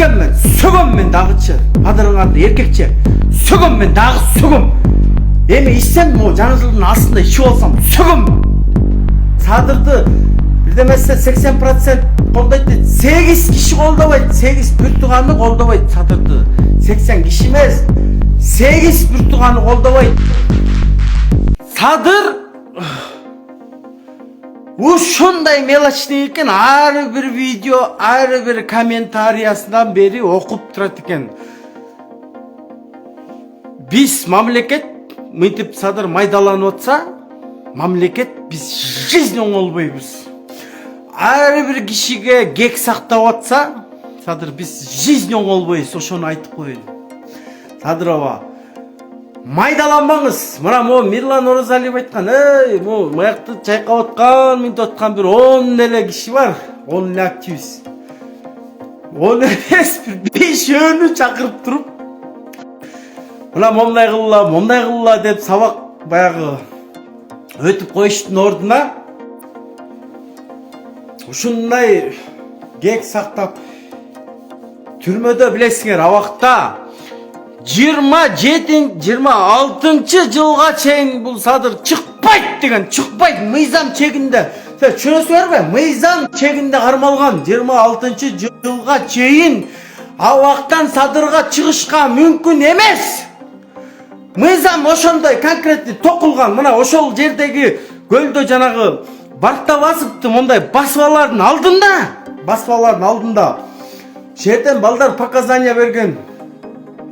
içkenmen, sögüm men dağıtçı. Adırın erkekçe, sögüm men dağı sögüm. Emi içsem o canızılığın aslında içi olsam sögüm. Sadırdı bir demezse 80% koldaydı. 8 kişi koldabaydı. 8 Bürtükan'ı koldabaydı sadırdı. 80 kişi emez. 8 Bürtükan'ı koldabaydı. Sadır ушундай мелочный экен, ар бир видео, ар бир комментариясынан бери окуп турат экен. Биз мамлекет мынтип садыр майдаланып атса, мамлекет биз жизнь оңолбойбуз. Ар бир кишиге кек сактап атса, садыр биз жизнь оңолбойбуз, ошону айтып коеюн. Садыр аба майдаланбаңыз. Мына мо Мирлан Оразалиев айткан, мо маякты чайкап аткан, мынтип аткан бир 10 эле киши бар, 10 эле активист. 10 эмес, бир 5-өнү чакырып туруп, мына мондай кылла деп сабак баягы өтүп коюштун ордуна ушундай кек сактап түрмөдө билесиңер, абакта 26 жылга чейин бул садыр чыкпайт деген, чыкпайт мыйзам чегинде. Сен түшүнөсүңөрбү? Мыйзам чегинде кармалган 26 жылга чейин абактан садырга чыгышка мүмкүн эмес. Мыйзам ошондой конкретный токулган. Мына ошол жердеги көлдө жанагы Барта басыпты мондай басбалардын алдында. Жерден балдар показания берген.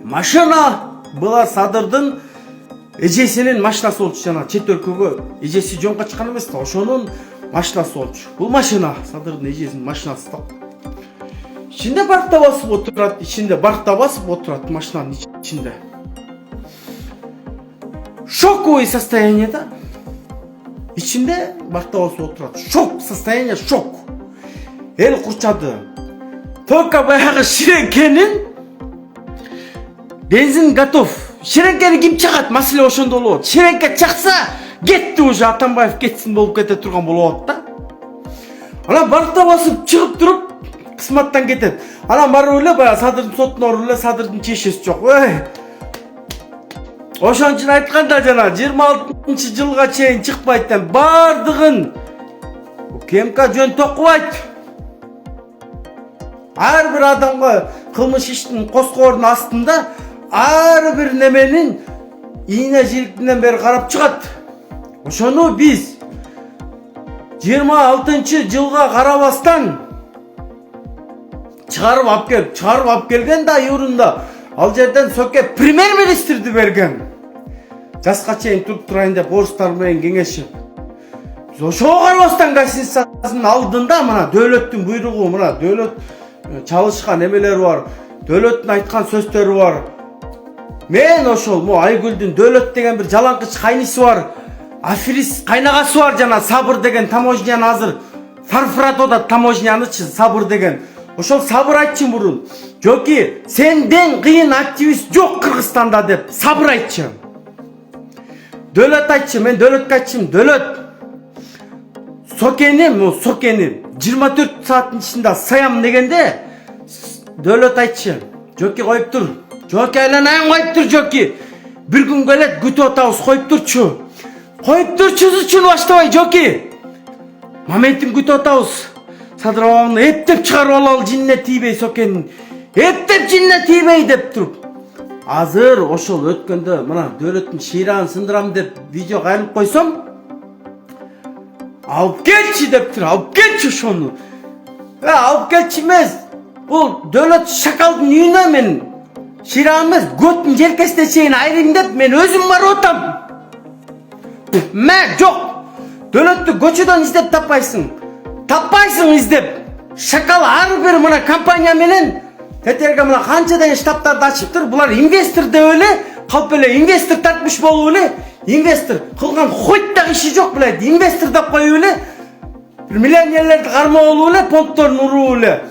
Машина была садырдын эжесинин машинасы болчу, жана чет өлкөгө эжеси жонко чыккан эмес да, ошонун машинасы болчу. Бул машина садырдын эжесинин машинасы да. Ичинде барта басып отурат, машинанын ичинде. Шоковое состояние да. Ичинде барта басып отурат. Шок состояние, шок. Эл курчады. Только баягы ширекенин бензин готов. Ширенкени ким чагат? Маселе ошондо болот. Ширенке чакса, кетти уже, Атамбаев кетсин болуп кете турган болот да. Анан барта басып чыгып туруп, кысматтан кетет. Анан барып эле баягы садырдын сотуна барып эле садырдын чечеси жок. Ошон үчүн айтканда жана 26 жылга чейин чыкпайт деп бардыгын КМК жөн токубайт. Ар бир адамга кылмыш иштин коскоордун астында ар бир неменин ийне жиликтинен бери карап чыгат. Ошону биз 26 жылга карабастан чыгарып алып келген да юрунда ал жерден сөкө премьер-министрди берген. Жаска чейин туруп турайын деп орустар менен кеңешип. Биз ошого карабастан гостиницанын алдында мына дөөлөттүн буйругу, мына дөөлөт чалышкан эмелери бар, дөөлөттүн айткан сөздөрү бар. Мен ошол мо Айгүлдүн дөөлөт деген бир жалаңкыч кайнысы бар, аферист кайнагасы бар, жана Сабыр деген таможняны азыр Фарфратода таможнянычы Сабыр деген. Ошол Сабыр айтчы мурун. Жоки, сенден кыйын активист жок Кыргызстанда деп Сабыр айтчы. Дөөлөт айтчы, мен дөөлөткө айтчым, дөөлөт. Сокени 24 сааттын ичинде саям дегенде дөөлөт айтчы. Жоки коюп тур. Жоки айланайын коюп тур, жоки. Бир күн келет күтүп атабыз, коюп турчу. Коюп турчусучун баштабай, жоки. Моментин күтүп атабыз. Садыр абагын эптеп чыгарып алалы, жинне тийбей Сокенин. Эптеп жинне тийбей деп туруп. Азыр ошол өткөндө мына дөөлөттүн шыйрагын сындырам деп видео кайрылып койсом, алып келчи деп тур, алып келчи ошону. Алып келчи эмес. Бул дөөлөт шакалдын үйүнө мен шыйрагым эмес, көттүн желкесине чейин айрайм деп мен өзүм барып атам. Жок. Дөөлөттү көчөдөн издеп таппайсың издеп. Шакал ар бир мына компания менен тетерге мына канчадан штабтарды ачыптыр. Булар инвестор деп эле, калп эле инвестор тартмыш болуп эле, инвестор кылган хойт иши жок билет. Инвестор деп коюп эле, бир миллионерлерди кармап алып эле, понтторун уруп эле.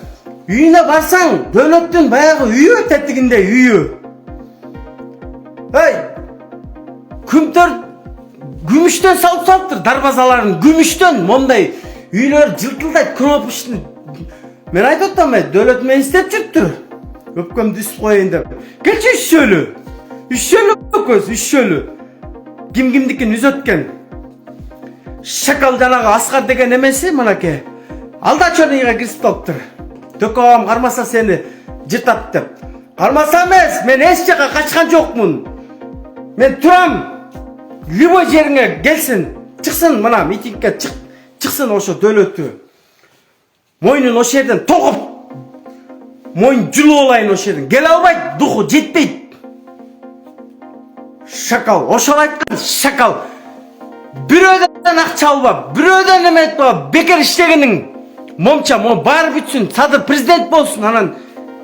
Үйүнө барсаң, дөөлөттүн баягы үйү тетигинде үйү. Күмтөр күмүштөн салыптыр, дарбазаларын күмүштөн, мондай үйлөр жылтылдайт, кнопочный. Мен айтып атам, дөөлөт менен иштеп жүрүптүр. Öpкөмдү үсүп коеюн деп. Келчи үшөөлү. Үшөөлү көз, үшөөлү. Ким кимдикин үзөткөн. Шакал жанагы Аскар деген эмеси мынакей. Алда чорныйга кирип алыптыр. Дөкөм кармаса сени жыртат деп. Кармаса эмес, мен эч жака качкан жокмун. Мен турам. Любой жериңе келсин. Чыксын мына митингге чыксын ошо дөөлөтү. Мойнун ошо жерден тогуп. Мойн жулуп алайын ошо жерден. Келе албайт, духу жетпейт. Шакал, ошол айткан шакал. Бирөөдөн акча алба, бирөөдөн эме этпа, бекер иштегениң. Момча, баары бүтсүн, садыр президент болсун, анан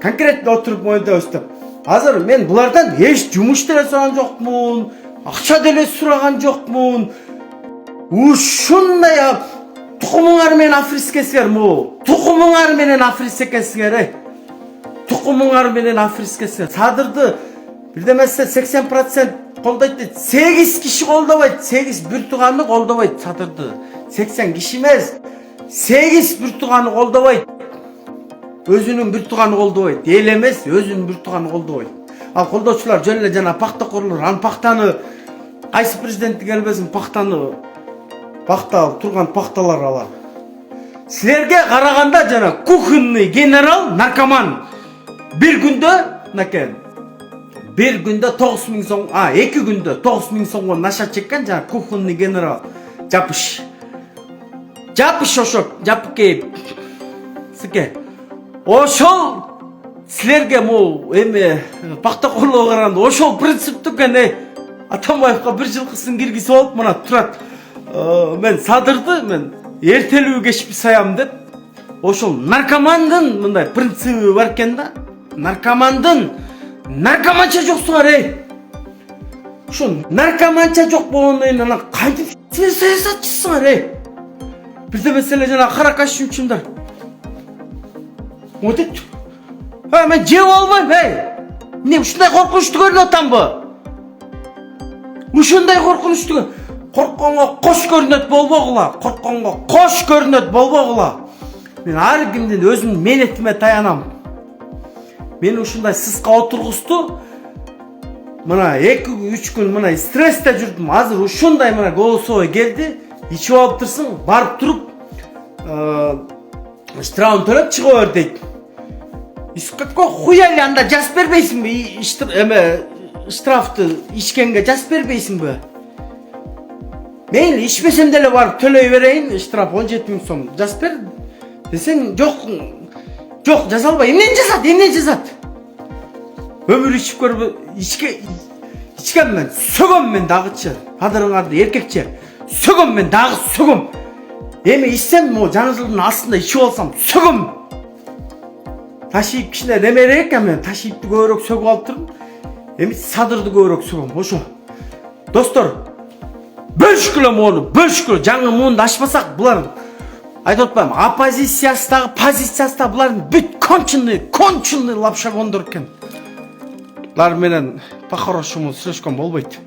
конкретно отуруп мойындойбуз деп. Азыр мен булардан эч жумуш деле сураган жокмун, акча деле сураган жокмун. Ушундай тукумуңар менен африскесиңер му? Тукумуңар менен африскесиңер, Тукумуңар менен африскесиңер. Садырды бирдемесе 80% колдойт дейт. 8 киши колдобойт. 8 бир тууганы колдобойт Садырды. 80 киши эмес. 8 бир тууганы колдобойт. Өзүнүн бир тууганы колдобойт. Эл эмес, өзүнүн бир тууганы колдобойт. Ал колдоочулар жөн эле жана пактакорлор, ан пактаны кайсы президенти келбесин пактаны пакта турган пакталар алар. Силерге караганда жана кухонный генерал наркоман. Bir günde naken? Bir günde 9.000 сом, 2 günde 9.000 сомго наша чеккен жана кухонный генерал жапыш. Жапыш ошо, жапып кейип. Сике. Ошол силерге му эме пактакорлоо караганда ошол принциптүк Атамбаевга бир жылкысын киргизип алып мына турат. Мен Садырды мен эртелүү кечпи саям деп. Ошол наркомандын мындай принциби бар экен да. Наркомандын наркоманча жоксуңар, Ошо наркоманча жок болгондон кийин анан кантип силер саясатчысыңар, Бирде маселе жана каракаш үчүндөр. Отет. Мен жеп албайм, Эмне ушундай коркунучтуу көрүнүп атамбы? Ушундай коркунучтуу. Коркконго кош көрүнөт болбогула. Коркконго кош көрүнөт болбогула. Мен ар кимдин өзүнүн менетиме таянам. Мен ушундай сыска отургузду. Мына 2-3 күн мына стрессте жүрдүм. Азыр ушундай мына голосовой келди. Ичип алып турсуң, барып туруп, штрафын төлөп чыга бер дейт. Какой хуяли анда жазып бербейсиңби? Штрафты ичкенге жазып бербейсиңби? Мен ичпесем деле барып төлөй берейин, штраф 17.000 сом. Жазып бер десең, жок, жаза албай. Эмне жазат? Өмүр ичип көрбө, ичкен мен, сөгөм мен дагычы. Адырыңарды эркекче. Сөгөм мен дагы сөгөм. Эми ичсем, жаңы жылдын астында ичип алсам, сөгөм. Ташип кичине немере экен мен, Ташипти көбүрөөк сөгүп алып турдум. Эми Садырды көбүрөөк сөгөм. Ошо. Достор, бөлүшкүлө муну, жаңы муунду ачпасак булар айтып атпайм, оппозициясы дагы, позициясы дагы булардын бүт конченый лапша кондор экен. Булар менен по-хорошему сүйлөшкөн болбойт.